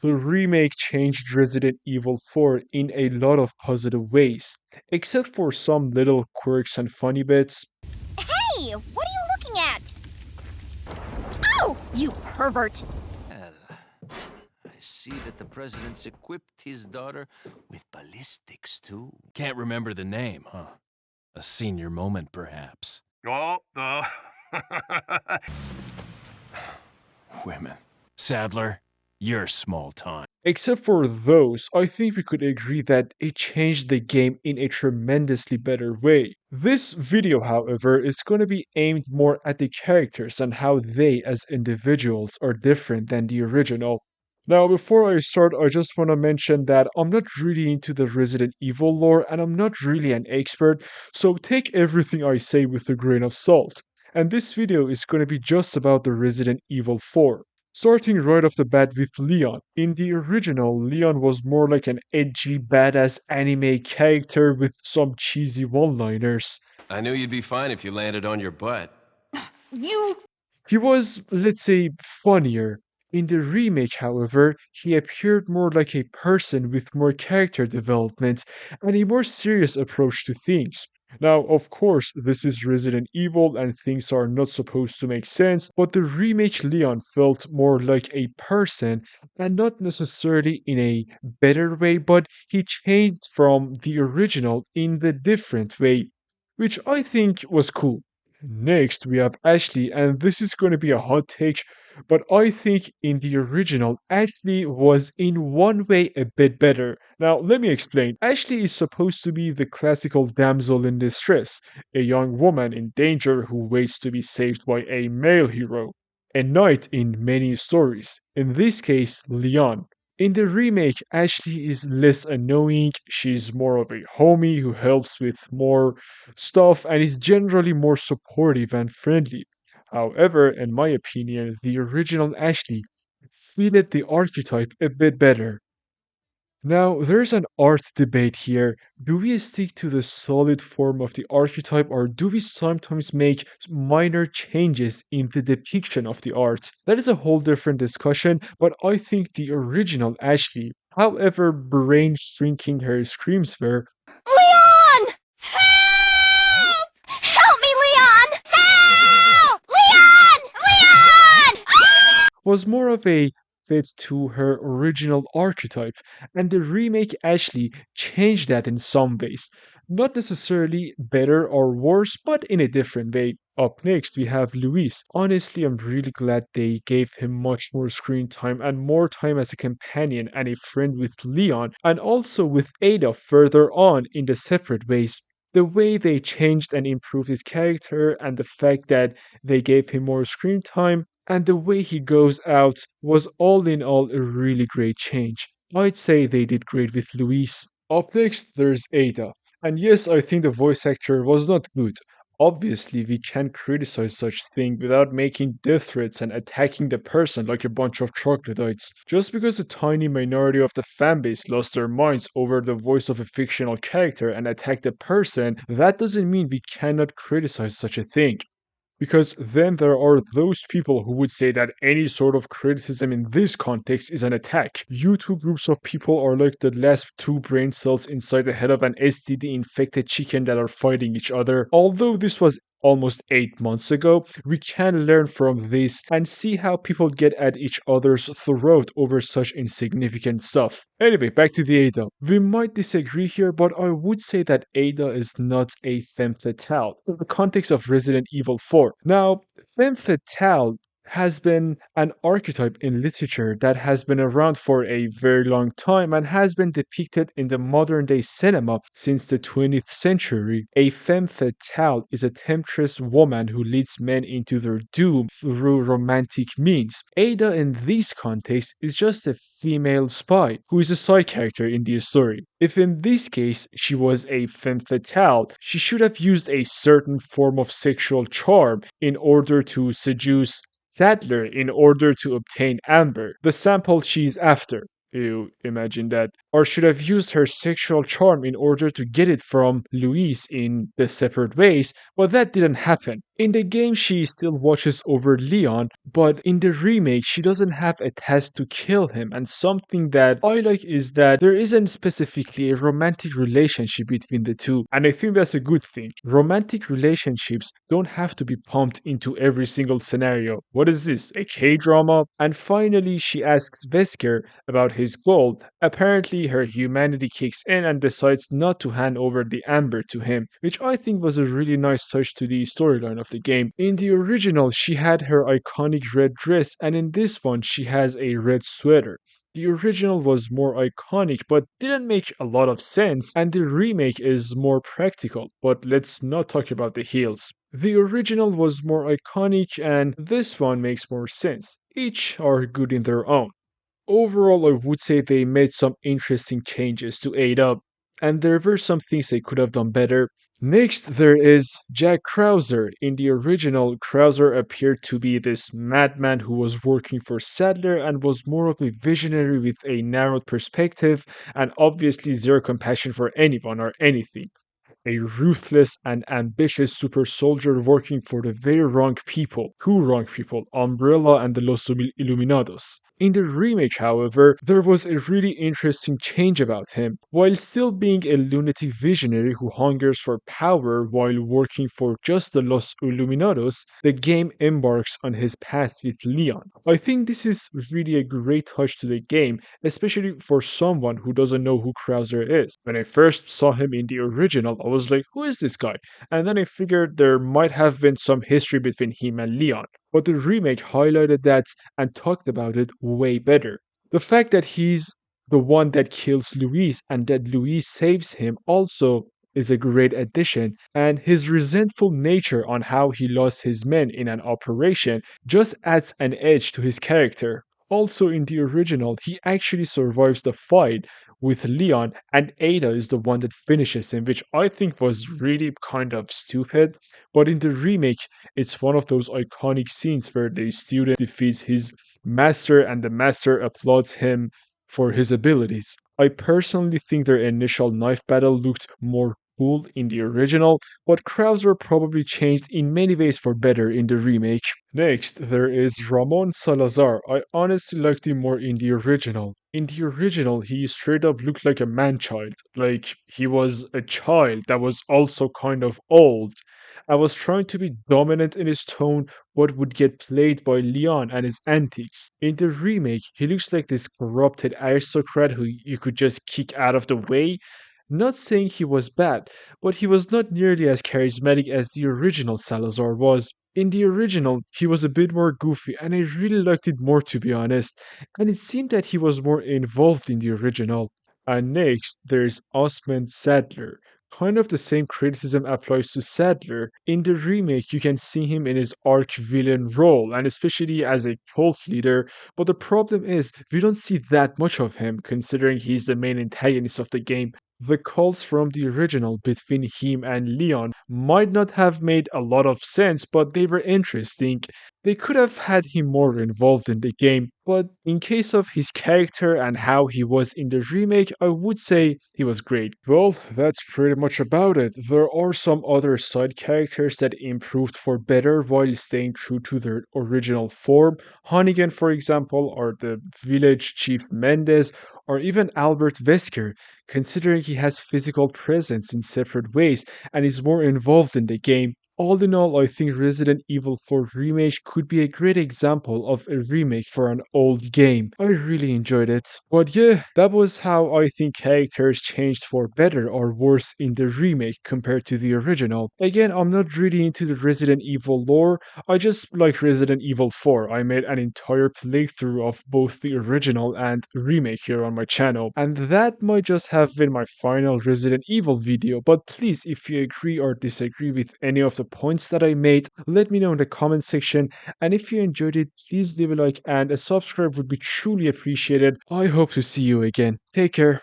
The remake changed Resident Evil 4 in a lot of positive ways, except for some little quirks and funny bits. Hey, what are you looking at? Oh, you pervert! Well, I see that the president's equipped his daughter with ballistics, too. Can't remember the name, huh? A senior moment, perhaps. Oh, Women. Sadler, you're small time. Except for those, I think we could agree that it changed the game in a tremendously better way. This video, however, is going to be aimed more at the characters and how they, as individuals, are different than the original. Now, before I start, I just want to mention that I'm not really into the Resident Evil lore and I'm not really an expert, so take everything I say with a grain of salt. And this video is going to be just about the Resident Evil 4. Starting right off the bat with Leon. In the original, Leon was more like an edgy, badass anime character with some cheesy one liners. I knew you'd be fine if you landed on your butt. You. He was, let's say, funnier. In the remake, however, he appeared more like a person with more character development and a more serious approach to things. Now, of course, this is Resident Evil and things are not supposed to make sense, but the remake Leon felt more like a person and not necessarily in a better way, but he changed from the original in the different way, which I think was cool. Next, we have Ashley, and this is going to be a hot take, but I think in the original, Ashley was in one way a bit better. Now, let me explain. Ashley is supposed to be the classical damsel in distress, a young woman in danger who waits to be saved by a male hero. A knight in many stories, in this case, Leon. In the remake, Ashley is less annoying, she's more of a homie who helps with more stuff and is generally more supportive and friendly. However, in my opinion, the original Ashley fitted the archetype a bit better. Now, there's an art debate here. Do we stick to the solid form of the archetype or do we sometimes make minor changes in the depiction of the art? That is a whole different discussion, but I think the original Ashley, however brain shrinking her screams were, Leon! Help! Help me, Leon! Help! Leon! Leon! was more of a fit to her original archetype, and the remake Ashley changed that in some ways. Not necessarily better or worse, but in a different way. Up next, we have Luis. Honestly, I'm really glad they gave him much more screen time and more time as a companion and a friend with Leon, and also with Ada further on in the separate ways. The way they changed and improved his character, and the fact that they gave him more screen time, and the way he goes out was all in all a really great change. I'd say they did great with Luis. Up next, there's Ada. And yes, I think the voice actor was not good. Obviously, we can't criticize such thing without making death threats and attacking the person like a bunch of troglodytes. Just because a tiny minority of the fanbase lost their minds over the voice of a fictional character and attacked the person, that doesn't mean we cannot criticize such a thing. Because then there are those people who would say that any sort of criticism in this context is an attack. You two groups of people are like the last two brain cells inside the head of an STD infected chicken that are fighting each other. Although this was almost 8 months ago, we can learn from this and see how people get at each other's throat over such insignificant stuff. Anyway, back to the Ada. We might disagree here, but I would say that Ada is not a femme fatale in the context of Resident Evil 4. Now, femme fatale has been an archetype in literature that has been around for a very long time and has been depicted in the modern day cinema since the 20th century. A femme fatale is a temptress woman who leads men into their doom through romantic means. Ada, in this context, is just a female spy who is a side character in the story. If in this case she was a femme fatale, she should have used a certain form of sexual charm in order to seduce Sadler in order to obtain Amber, the sample she's after. You imagine that. Or should have used her sexual charm in order to get it from Louise in the separate ways, but that didn't happen. In the game, she still watches over Leon, but in the remake, she doesn't have a task to kill him. And something that I like is that there isn't specifically a romantic relationship between the two. And I think that's a good thing. Romantic relationships don't have to be pumped into every single scenario. What is this? A K drama? And finally, she asks Vesker about his goal. Apparently, her humanity kicks in and decides not to hand over the amber to him, which I think was a really nice touch to the storyline of the game. In the original, she had her iconic red dress, and in this one, she has a red sweater. The original was more iconic but didn't make a lot of sense, and the remake is more practical. But let's not talk about the heels. The original was more iconic, and this one makes more sense. Each are good in their own. Overall, I would say they made some interesting changes to 8 Up, and there were some things they could have done better. Next, there is Jack Krauser. In the original, Krauser appeared to be this madman who was working for Sadler and was more of a visionary with a narrowed perspective and obviously zero compassion for anyone or anything. A ruthless and ambitious super soldier working for the very wrong people, two wrong people, Umbrella and the Los Illuminados. In the remake, however, there was a really interesting change about him. While still being a lunatic visionary who hungers for power while working for just the Los Illuminados, the game embarks on his past with Leon. I think this is really a great touch to the game, especially for someone who doesn't know who Krauser is. When I first saw him in the original, I was like, who is this guy? And then I figured there might have been some history between him and Leon. But the remake highlighted that and talked about it way better. The fact that he's the one that kills Louise and that Louise saves him also is a great addition, and his resentful nature on how he lost his men in an operation just adds an edge to his character. Also, in the original, he actually survives the fight with Leon, and Ada is the one that finishes him, which I think was really kind of stupid. But in the remake, it's one of those iconic scenes where the student defeats his master and the master applauds him for his abilities. I personally think their initial knife battle looked more cool in the original, but Krauser probably changed in many ways for better in the remake. Next, there is Ramon Salazar. I honestly liked him more in the original. In the original, he straight up looked like a man child. Like, he was a child that was also kind of old. I was trying to be dominant in his tone, but would get played by Leon and his antics. In the remake, he looks like this corrupted aristocrat who you could just kick out of the way. Not saying he was bad, but he was not nearly as charismatic as the original Salazar was. In the original, he was a bit more goofy, and I really liked it more to be honest, and it seemed that he was more involved in the original. And next, there's Osmond Sadler. Kind of the same criticism applies to Sadler. In the remake, you can see him in his arch villain role, and especially as a cult leader, but the problem is, we don't see that much of him, considering he's the main antagonist of the game. The calls from the original between him and Leon might not have made a lot of sense, but they were interesting. They could have had him more involved in the game, but in case of his character and how he was in the remake, I would say he was great. Well, that's pretty much about it. There are some other side characters that improved for better while staying true to their original form. Hannigan, for example, or the village chief Mendez, or even Albert Wesker, considering he has physical presence in separate ways and is more involved in the game. All in all, I think Resident Evil 4 Remake could be a great example of a remake for an old game. I really enjoyed it. But yeah, that was how I think characters changed for better or worse in the remake compared to the original. Again, I'm not really into the Resident Evil lore, I just like Resident Evil 4. I made an entire playthrough of both the original and remake here on my channel, and that might just have been my final Resident Evil video, but please, if you agree or disagree with any of the points that I made, let me know in the comment section, and if you enjoyed it, please leave a like and a subscribe would be truly appreciated. I hope to see you again. Take care.